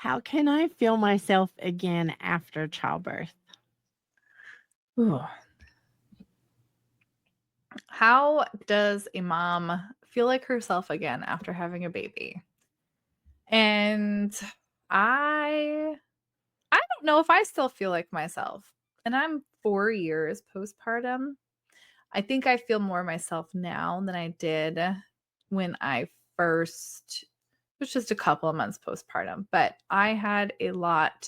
How can I feel myself again after childbirth? Ooh. How does a mom feel like herself again after having a baby? And I I don't know if I still feel like myself. And I'm 4 years postpartum. I think I feel more myself now than I did when I first it was just a couple of months postpartum, but I had a lot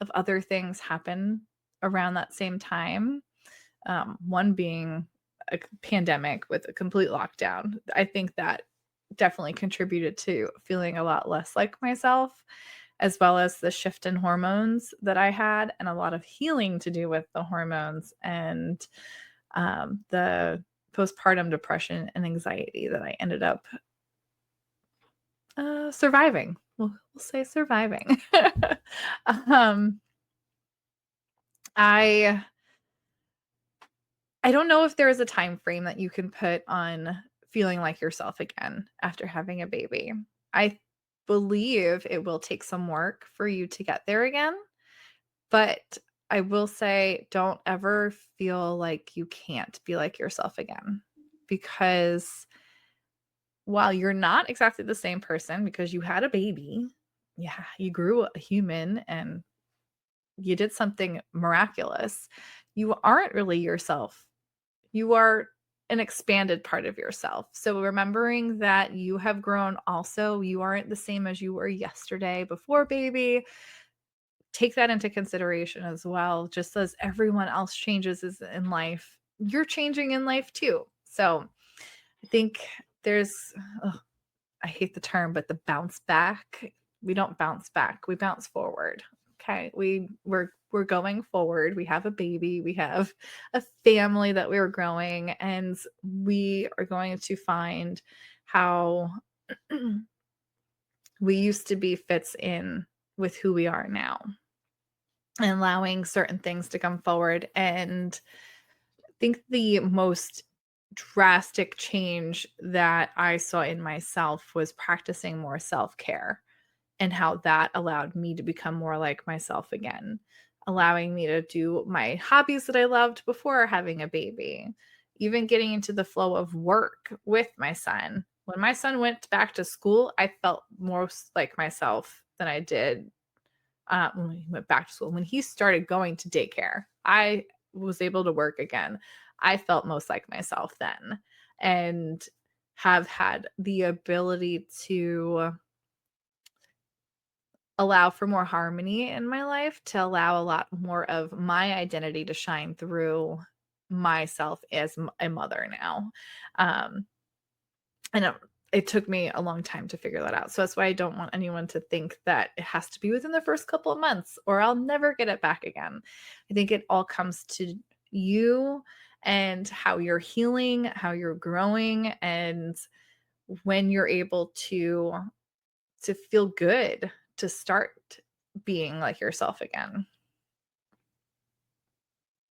of other things happen around that same time. One being a pandemic with a complete lockdown. I think that definitely contributed to feeling a lot less like myself, as well as the shift in hormones that I had, and a lot of healing to do with the hormones and the postpartum depression and anxiety that I ended up surviving. We'll say surviving. um, I I don't know if there is a time frame that you can put on feeling like yourself again after having a baby. I believe it will take some work for you to get there again, but I will say don't ever feel like you can't be like yourself again because while you're not exactly the same person because you had a baby, yeah, you grew a human and you did something miraculous, you aren't really yourself. You are an expanded part of yourself. So remembering that you have grown also, you aren't the same as you were yesterday before baby. Take that into consideration as well. Just as everyone else changes in life, you're changing in life too. So I think there's, ugh, I hate the term, but the bounce back. We don't bounce back. We bounce forward. Okay. We're going forward. We have a baby. We have a family that we're growing, and we are going to find how we used to be fits in with who we are now, and allowing certain things to come forward. And I think the most drastic change that I saw in myself was practicing more self-care and how that allowed me to become more like myself again, allowing me to do my hobbies that I loved before having a baby, even getting into the flow of work with my son. When my son went back to school, I felt most like myself than I did when he went back to school. When he started going to daycare, I was able to work again. I felt most like myself then and have had the ability to allow for more harmony in my life, to allow a lot more of my identity to shine through myself as a mother now. Um, and it took me a long time to figure that out. So that's why I don't want anyone to think that it has to be within the first couple of months or I'll never get it back again. I think it all comes to you and how you're healing, how you're growing, and when you're able to feel good to start being like yourself again.